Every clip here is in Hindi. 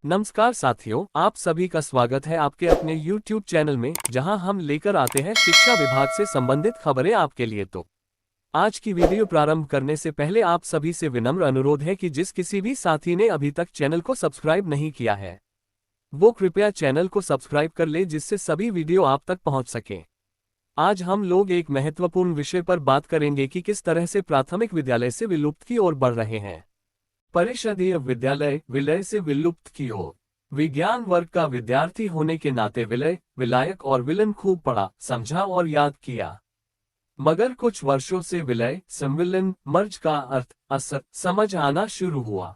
नमस्कार साथियों, आप सभी का स्वागत है आपके अपने YouTube चैनल में, जहां हम लेकर आते हैं शिक्षा विभाग से संबंधित खबरें आपके लिए। तो आज की वीडियो प्रारंभ करने से पहले आप सभी से विनम्र अनुरोध है कि जिस किसी भी साथी ने अभी तक चैनल को सब्सक्राइब नहीं किया है, वो कृपया चैनल को सब्सक्राइब कर ले, जिससे सभी वीडियो आप तक पहुंच सकें। आज हम लोग एक महत्वपूर्ण विषय पर बात करेंगे कि किस तरह से प्राथमिक विद्यालय से विलुप्त की ओर बढ़ रहे हैं। परिषदीय विद्यालय विलय से विलुप्त की ओर। विज्ञान वर्ग का विद्यार्थी होने के नाते विलय, विलायक और विलन खूब पढ़ा, समझा और याद किया। मगर कुछ वर्षों से विलय, संविलन, मर्ज का अर्थ असर समझ आना शुरू हुआ,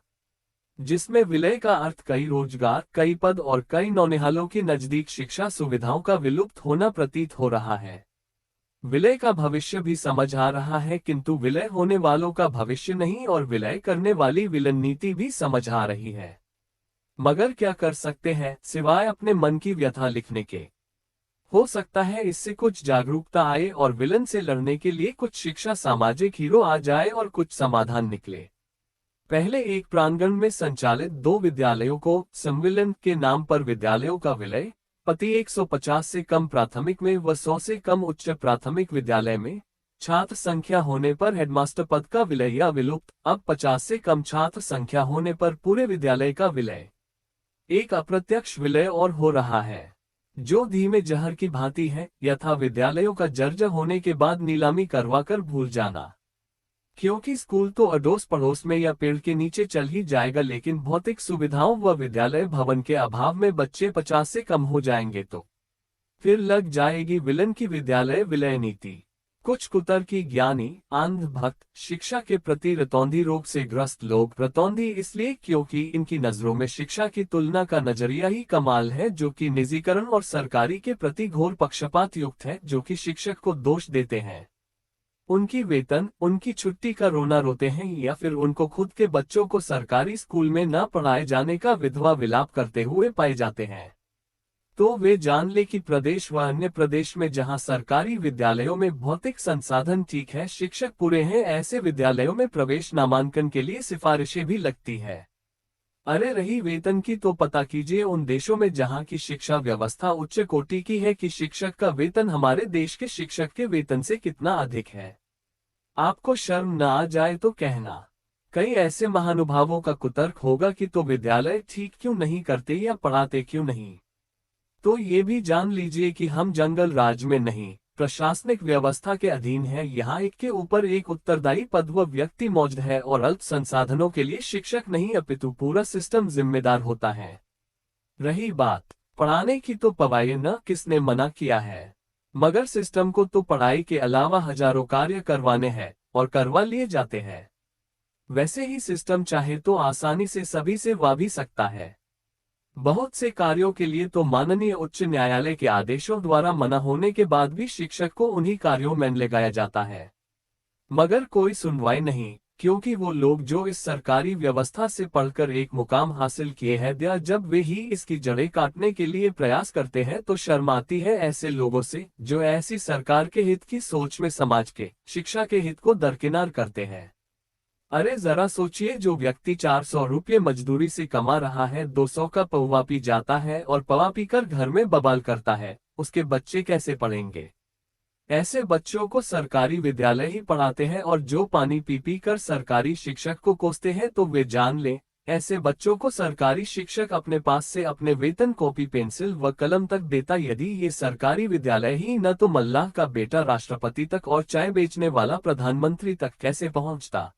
जिसमें विलय का अर्थ कई रोजगार, कई पद और कई नौनिहालों की नजदीक शिक्षा सुविधाओं का विलुप्त होना प्रतीत हो रहा है। विलय का भविष्य भी समझ आ रहा है, किंतु विलय होने वालों का भविष्य नहीं, और विलय करने वाली विलन नीति भी समझ आ रही है। मगर क्या कर सकते हैं सिवाय अपने मन की व्यथा लिखने के। हो सकता है इससे कुछ जागरूकता आए और विलन से लड़ने के लिए कुछ शिक्षा सामाजिक हीरो आ जाए और कुछ समाधान निकले। पहले एक प्रांगण में संचालित 2 विद्यालयों को संविलन के नाम पर विद्यालयों का विलय, पति 150 से कम प्राथमिक में व 100 से कम उच्च प्राथमिक विद्यालय में छात्र संख्या होने पर हेडमास्टर पद का विलय या विलुप्त, अब 50 से कम छात्र संख्या होने पर पूरे विद्यालय का विलय। एक अप्रत्यक्ष विलय और हो रहा है, जो धीमे जहर की भांति है, यथा विद्यालयों का जर्जर होने के बाद नीलामी करवाकर भूल जाना। क्योंकि स्कूल तो अड़ोस पड़ोस में या पेड़ के नीचे चल ही जाएगा, लेकिन भौतिक सुविधाओं व विद्यालय भवन के अभाव में बच्चे 50 से कम हो जाएंगे तो फिर लग जाएगी विलन की विद्यालय विलय नीति। कुछ कुतर्की ज्ञानी, अंध भक्त, शिक्षा के प्रति रतौंधी रोग से ग्रस्त लोग, रतौंधी इसलिए क्योंकि इनकी नजरों में शिक्षा की तुलना का नजरिया ही कमाल है, जो कि निजीकरण और सरकारी के प्रति घोर पक्षपात युक्त है, जो कि शिक्षक को दोष देते हैं। उनकी वेतन, उनकी छुट्टी का रोना रोते हैं, या फिर उनको खुद के बच्चों को सरकारी स्कूल में न पढ़ाए जाने का विधवा विलाप करते हुए पाए जाते हैं। तो वे जान ले कि प्रदेश व अन्य प्रदेश में जहां सरकारी विद्यालयों में भौतिक संसाधन ठीक है, शिक्षक पूरे हैं, ऐसे विद्यालयों में प्रवेश नामांकन के लिए सिफारिशें भी लगती है। अरे रही वेतन की, तो पता कीजिए उन देशों में जहां की शिक्षा व्यवस्था उच्च कोटि की है कि शिक्षक का वेतन हमारे देश के शिक्षक के वेतन से कितना अधिक है। आपको शर्म न आ जाए तो कहना। कई ऐसे महानुभावों का कुतर्क होगा कि तो विद्यालय ठीक क्यों नहीं करते या पढ़ाते क्यों नहीं। तो ये भी जान लीजिए कि हम जंगल राज में नहीं, प्रशासनिक व्यवस्था के अधीन है। यहाँ एक के ऊपर एक उत्तरदायी पद व व्यक्ति मौजूद है, और अल्प संसाधनों के लिए शिक्षक नहीं अपितु पूरा सिस्टम जिम्मेदार होता है। रही बात पढ़ाने की, तो पढ़ाइए न, किसने मना किया है। मगर सिस्टम को तो पढ़ाई के अलावा हजारों कार्य करवाने हैं, और करवा लिए जाते हैं। वैसे ही सिस्टम चाहे तो आसानी से सभी से वा भी सकता है। बहुत से कार्यों के लिए तो माननीय उच्च न्यायालय के आदेशों द्वारा मना होने के बाद भी शिक्षक को उन्हीं कार्यों में लगाया जाता है। मगर कोई सुनवाई नहीं, क्योंकि वो लोग जो इस सरकारी व्यवस्था से पढ़कर एक मुकाम हासिल किए हैं, या जब वे ही इसकी जड़ें काटने के लिए प्रयास करते हैं, तो शर्म आती है ऐसे लोगों से, जो ऐसी सरकार के हित की सोच में समाज के, शिक्षा के हित को दरकिनार करते हैं। अरे जरा सोचिए, जो व्यक्ति 400 रुपये मजदूरी से कमा रहा है, 200 का पौवा पी जाता है और पवा पीकर घर में बवाल करता है, उसके बच्चे कैसे पढ़ेंगे। ऐसे बच्चों को सरकारी विद्यालय ही पढ़ाते हैं, और जो पानी पी पी कर सरकारी शिक्षक को कोसते हैं, तो वे जान लें, ऐसे बच्चों को सरकारी शिक्षक अपने पास से अपने वेतन, कॉपी, पेंसिल व कलम तक देता। यदि ये सरकारी विद्यालय ही न, तो मल्लाह का बेटा राष्ट्रपति तक और चाय बेचने वाला प्रधानमंत्री तक कैसे पहुंचता।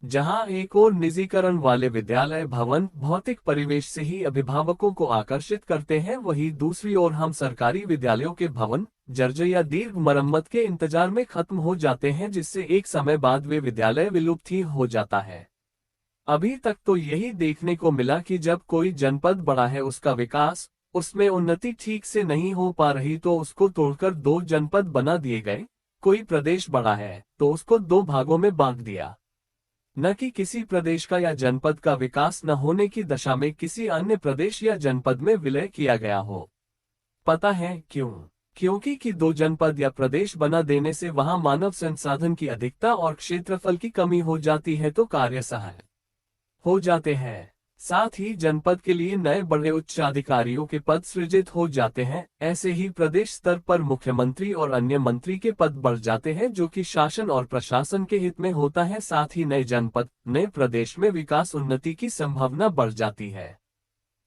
जहां एक और निजीकरण वाले विद्यालय भवन भौतिक परिवेश से ही अभिभावकों को आकर्षित करते हैं, वहीं दूसरी ओर हम सरकारी विद्यालयों के भवन जर्जर या दीर्घ मरम्मत के इंतजार में खत्म हो जाते हैं, जिससे एक समय बाद वे विद्यालय विलुप्त ही हो जाता है। अभी तक तो यही देखने को मिला कि जब कोई जनपद बड़ा है, उसका विकास, उसमें उन्नति ठीक से नहीं हो पा रही, तो उसको तोड़कर 2 जनपद बना दिए गए। कोई प्रदेश बड़ा है तो उसको 2 भागों में बांट दिया, न कि किसी प्रदेश का या जनपद का विकास न होने की दशा में किसी अन्य प्रदेश या जनपद में विलय किया गया हो। पता है क्यों? क्योंकि 2 जनपद या प्रदेश बना देने से वहां मानव संसाधन की अधिकता और क्षेत्रफल की कमी हो जाती है, तो कार्य सहायक हो जाते हैं। साथ ही जनपद के लिए नए बड़े उच्च अधिकारियों के पद सृजित हो जाते हैं। ऐसे ही प्रदेश स्तर पर मुख्यमंत्री और अन्य मंत्री के पद बढ़ जाते हैं, जो कि शासन और प्रशासन के हित में होता है। साथ ही नए जनपद, नए प्रदेश में विकास उन्नति की संभावना बढ़ जाती है।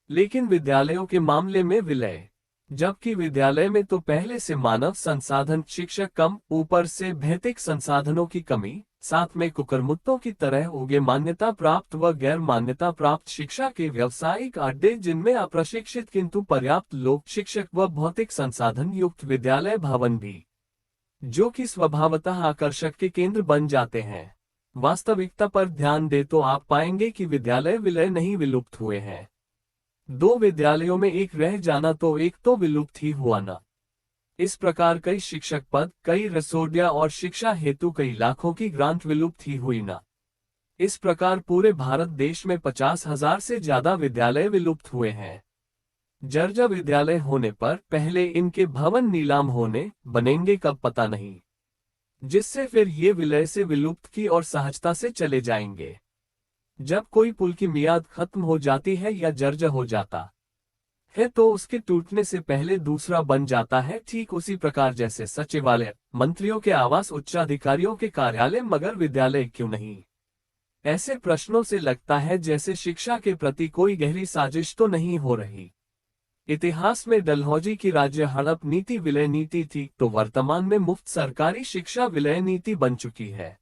लेकिन विद्यालयों के मामले में विलय, जबकि विद्यालय में तो पहले से मानव संसाधन शिक्षक कम, ऊपर से भौतिक संसाधनों की कमी, साथ में कुकरमुत्तों की तरह उगे मान्यता प्राप्त व गैर मान्यता प्राप्त शिक्षा के व्यावसायिक अड्डे, जिनमें अप्रशिक्षित किंतु पर्याप्त लोग शिक्षक व भौतिक संसाधन युक्त विद्यालय भवन भी, जो कि स्वभावतः आकर्षक के केंद्र बन जाते हैं। वास्तविकता पर ध्यान दे तो आप पाएंगे कि विद्यालय विलय नहीं, विलुप्त हुए हैं। 2 विद्यालयों में एक रह जाना तो एक तो विलुप्त ही हुआ ना। इस प्रकार कई शिक्षक पद, कई रसोड़िया और शिक्षा हेतु कई लाखों की ग्रांट विलुप्त ही हुई ना। इस प्रकार पूरे भारत देश में 50,000 से ज्यादा विद्यालय विलुप्त हुए हैं। जर्जर विद्यालय होने पर पहले इनके भवन नीलाम होने बनेंगे कब पता नहीं, जिससे फिर ये विलय से विलुप्त की और सहजता से चले जाएंगे। जब कोई पुल की मियाद खत्म हो जाती है या जर्जर हो जाता है तो उसके टूटने से पहले दूसरा बन जाता है। ठीक उसी प्रकार जैसे सचिवालय, मंत्रियों के आवास, उच्चाधिकारियों के कार्यालय, मगर विद्यालय क्यों नहीं? ऐसे प्रश्नों से लगता है जैसे शिक्षा के प्रति कोई गहरी साजिश तो नहीं हो रही। इतिहास में डलहौजी की राज्य हड़प नीति विलय नीति थी, तो वर्तमान में मुफ्त सरकारी शिक्षा विलय नीति बन चुकी है।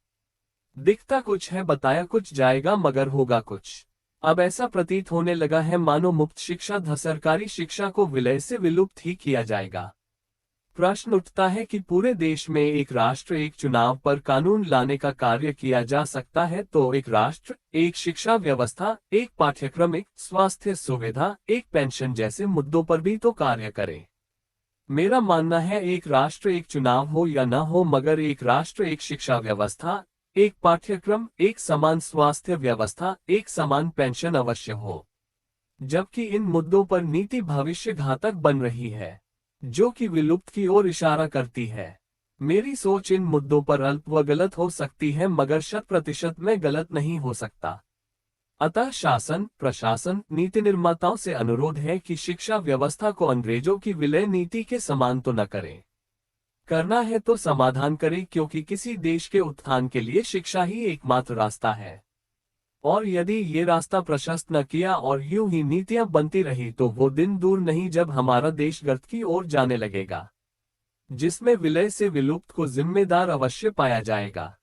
दिखता कुछ है, बताया कुछ जाएगा, मगर होगा कुछ। अब ऐसा प्रतीत होने लगा है मानो मुफ्त शिक्षा सरकारी शिक्षा को विलय से विलुप्त ही किया जाएगा। प्रश्न उठता है कि पूरे देश में एक राष्ट्र एक चुनाव पर कानून लाने का कार्य किया जा सकता है, तो एक राष्ट्र एक शिक्षा व्यवस्था, एक पाठ्यक्रम, एक स्वास्थ्य सुविधा, एक पेंशन जैसे मुद्दों पर भी तो कार्य करे। मेरा मानना है एक राष्ट्र एक चुनाव हो या न हो, मगर एक राष्ट्र एक शिक्षा व्यवस्था, एक पाठ्यक्रम, एक समान स्वास्थ्य व्यवस्था, एक समान पेंशन अवश्य हो। जबकि इन मुद्दों पर नीति भविष्य घातक बन रही है, जो कि विलुप्त की ओर इशारा करती है। मेरी सोच इन मुद्दों पर अल्प व गलत हो सकती है, मगर 100% में गलत नहीं हो सकता। अतः शासन, प्रशासन, नीति निर्माताओं से अनुरोध है कि शिक्षा व्यवस्था को अंग्रेजों की विलय नीति के समान तो न करें। करना है तो समाधान करें, क्योंकि किसी देश के उत्थान के लिए शिक्षा ही एकमात्र रास्ता है। और यदि ये रास्ता प्रशस्त न किया और यूं ही नीतियां बनती रही तो वो दिन दूर नहीं जब हमारा देश गर्त की ओर जाने लगेगा, जिसमें विलय से विलुप्त को जिम्मेदार अवश्य पाया जाएगा।